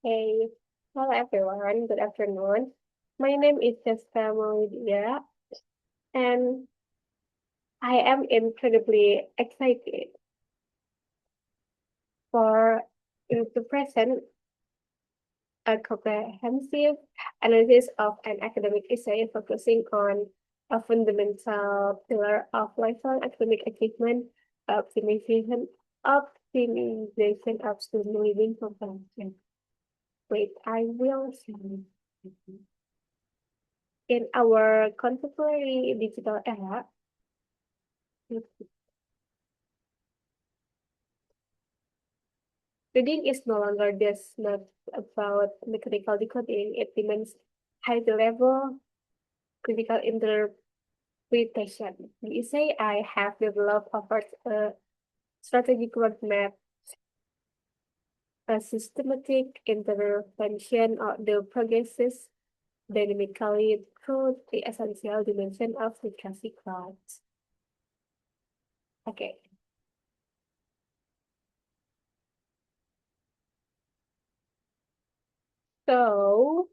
Hey, hello everyone. Good afternoon. My name is Jessica Maudia, and I am incredibly excited for to present a comprehensive analysis of an academic essay focusing on a fundamental pillar of lifelong academic achievement, optimization of student living comprehension. Wait, I will see. In our contemporary digital era, reading is no longer just not about mechanical decoding, it demands high level critical interpretation. The essay I have developed offers a strategic roadmap, a systematic intervention of the progresses dynamically through the essential dimension of literacy clouds. Okay, so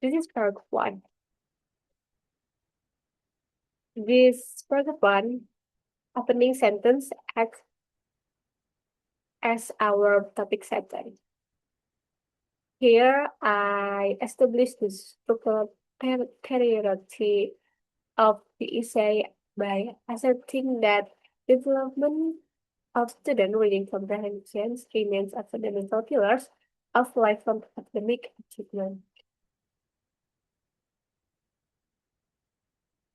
this is paragraph one. This paragraph one opening sentence acts as our topic sentence. Here I establish the structural priority of the essay by asserting that development of student reading comprehensions remains a fundamental pillar of lifelong academic achievement.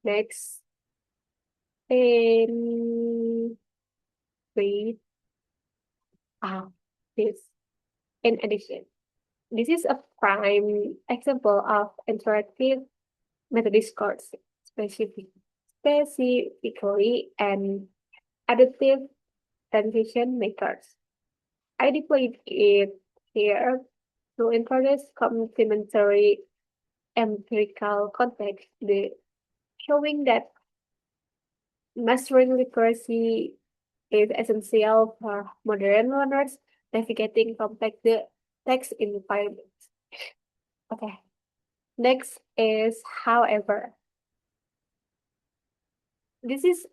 Next, in read this. In addition, this is a prime example of interactive meta discourse, specifically and adaptive transition makers. I deployed it here to introduce complementary empirical context, showing that mastering literacy is essential for modern learners navigating complex text environments. Okay. Next is, however, this is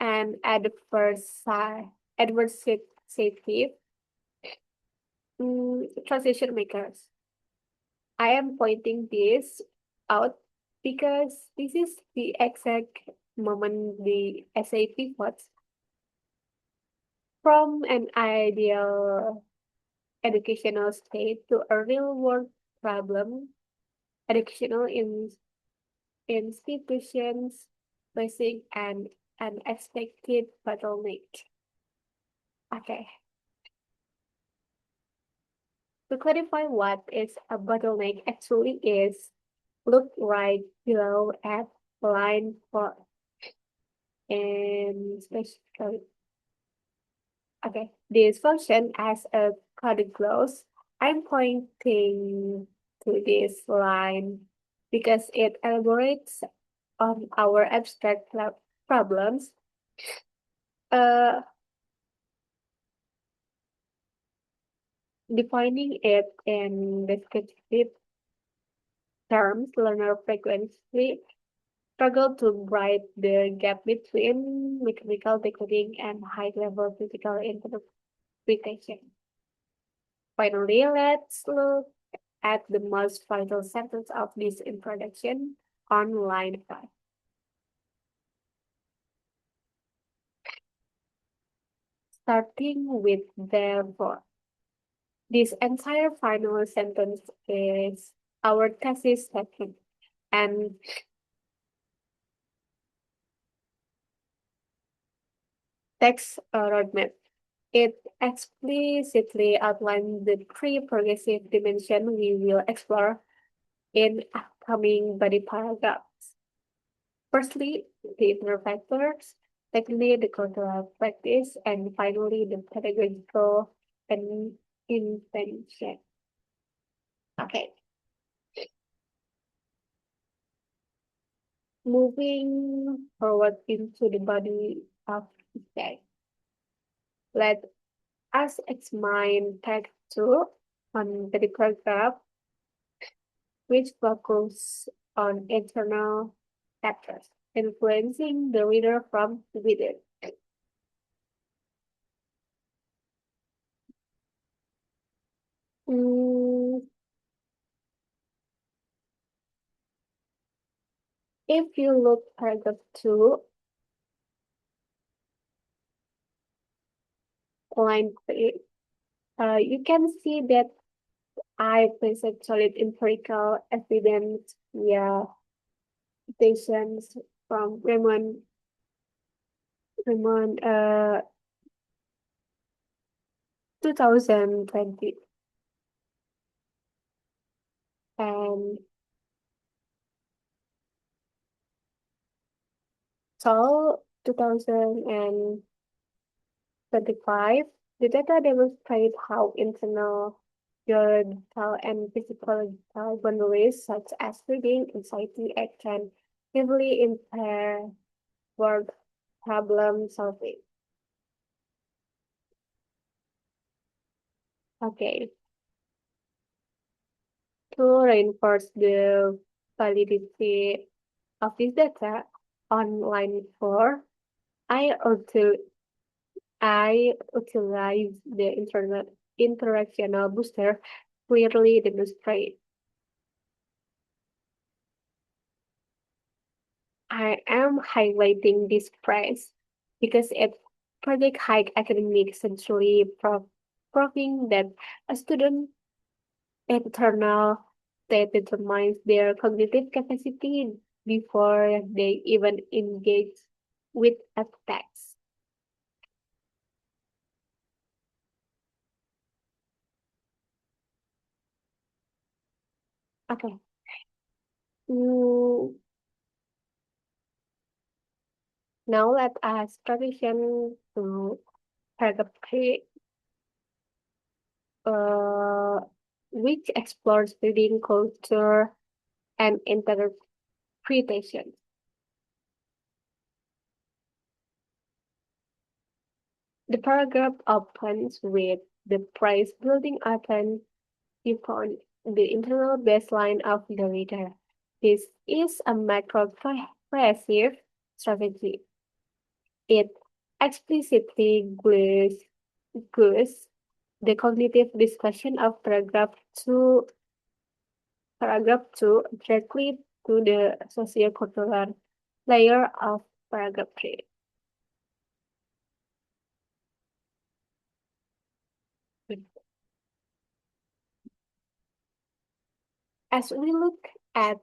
an adversative transition makers. I am pointing this out because this is the exact moment the essay pivots from an ideal educational state to a real world problem. Educational institutions facing an unexpected bottleneck. Okay, to clarify what is a bottleneck actually is, look right below at line 4 and specifically. Okay, this function as a coded clause, I'm pointing to this line because it elaborates on our abstract problems. Uh, Defining it in descriptive terms, learner frequently struggle to bridge the gap between mechanical decoding and high-level critical interpretation. Finally, let's look at the most vital sentence of this introduction on line 5. Starting with therefore. This entire final sentence is our thesis statement and text roadmap. It explicitly outlines the three progressive dimensions we will explore in upcoming body paragraphs. Firstly, the inner factors, secondly, the cultural practice, and finally, the pedagogical and intention. Okay, moving forward into the body of the text. Let has examined Text 2 on the paragraph, which focus on internal factors influencing the reader from within. Mm, if you look paragraph 2, line 3, you can see that I present solid empirical evidence via citations from Raymond 2020 and Sol 2025. The data demonstrate how internal neurological and physiological boundaries such as reading, anxiety, can heavily impair word problem solving. Okay, to reinforce the validity of this data, on line 4, I also I utilize the internet interactional booster clearly demonstrate. I am highlighting this phrase because it Project Hike Academic essentially proving that a student internal state determines their cognitive capacity before they even engage with a text. Okay. Mm, now let us transition to paragraph 3, uh, which explores reading culture and interpretation. The paragraph opens with the phrase building upon upon the internal baseline of the reader. This is a macro-cohesive strategy. It explicitly glues the cognitive discussion of paragraph 2 directly to the sociocultural layer of paragraph 3. As we look at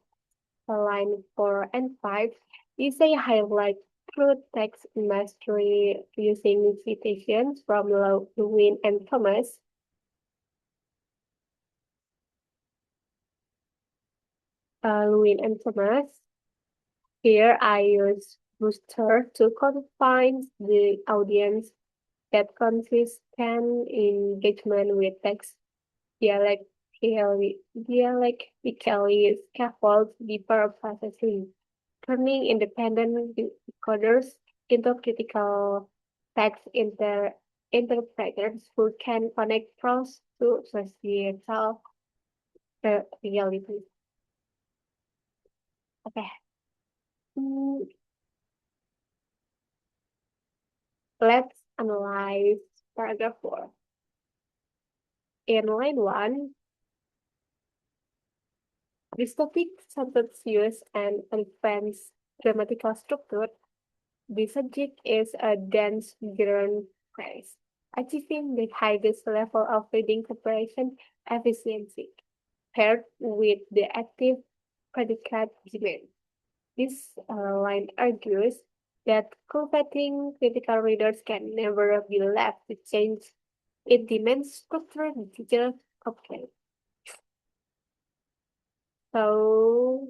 line 4 and 5, these say highlight through text mastery using citations from Lewin and Thomas. Lewin and Thomas. Here I use booster to confine the audience that consistent engagement with text dialectically scaffolds deeper processing, turning independent decoders into critical text interpreters who can connect prose to societal realities. Okay. Mm, let's analyze paragraph 4. In line 1, this topic sentence use and advanced grammatical structure. The subject is a dense gerund phrase, achieving the highest level of reading comprehension efficiency, paired with the active predicate demand. This line argues that cultivating critical readers can never be left to change. It demands structured digital comprehension. So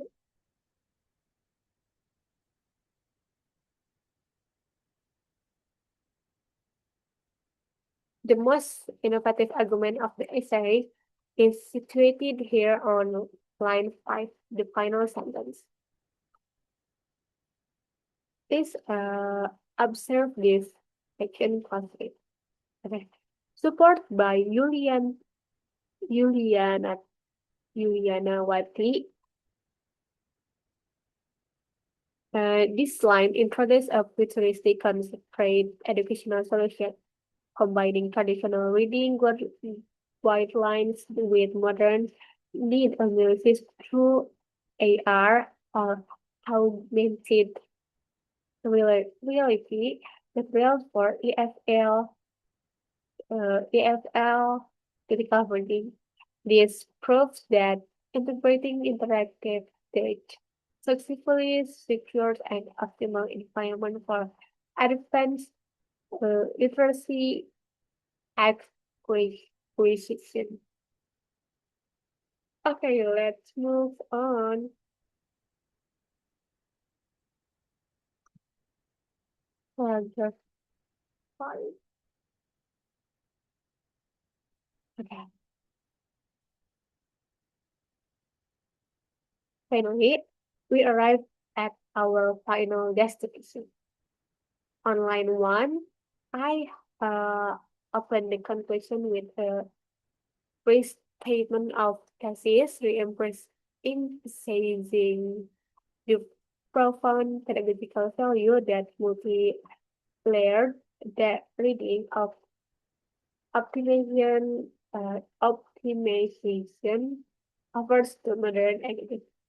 the most innovative argument of the essay is situated here on line 5, the final sentence. Please observe this section closely. Okay. Support by Juliana Whiteley. This line introduces a futuristic concentrated educational solution, combining traditional reading guidelines with modern need analysis through AR or augmented reality materials for EFL critical reading. This proves that integrating interactive data successfully secures an optimal environment for advanced literacy acquisition. Okay, let's move on. Just fine. Okay. Finally, we arrive at our final destination. On line one, I open the conclusion with a restatement of thesis, emphasizing the profound pedagogical value that multi-layered that reading of optimization offers to modern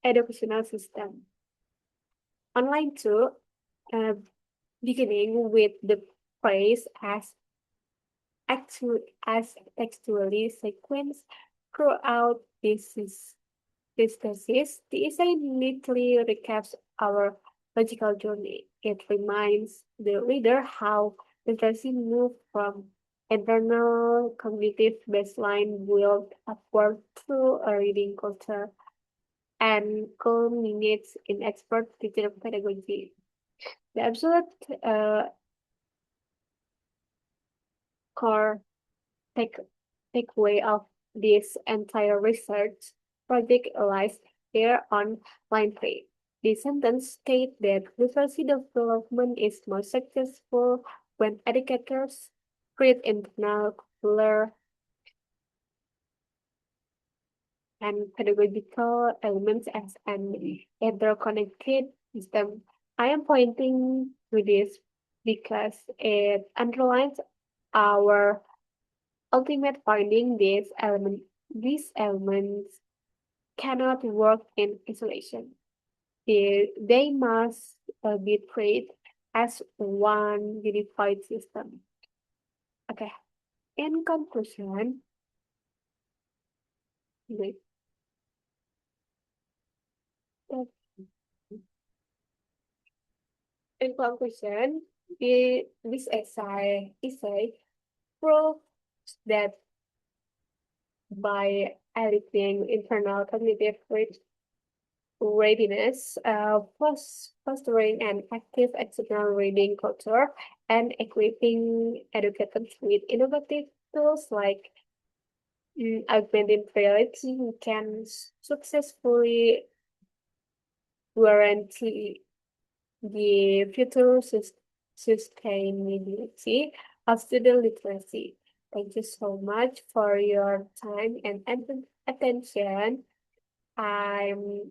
educational system. On line two, uh, beginning with the phrase as textually sequenced throughout this thesis, the essay neatly recaps our logical journey. It reminds the reader how literacy moved from internal cognitive baseline built upward through a reading culture and culminates in expert teacher pedagogy. The absolute core take takeaway of this entire research project lies here on line 3. The sentence states that literacy development is most successful when educators treat internal curricular and pedagogical elements as an interconnected system. I am pointing to this because it underlines our ultimate finding. These elements cannot work in isolation. They must be treated as one unified system. Okay. In conclusion, wait, uh, in conclusion, this essay proves that by editing internal cognitive readiness, fostering an active external reading culture, and equipping educators with innovative tools like augmented reality, we can successfully guarantee the future sustainability of student literacy. Thank you so much for your time and attention. I'm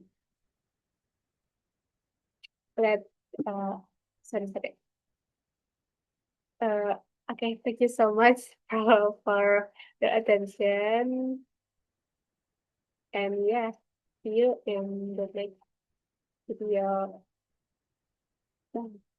glad, uh, sorry. Uh, okay, thank you so much for your attention. And yeah, see you in the next video. Bye.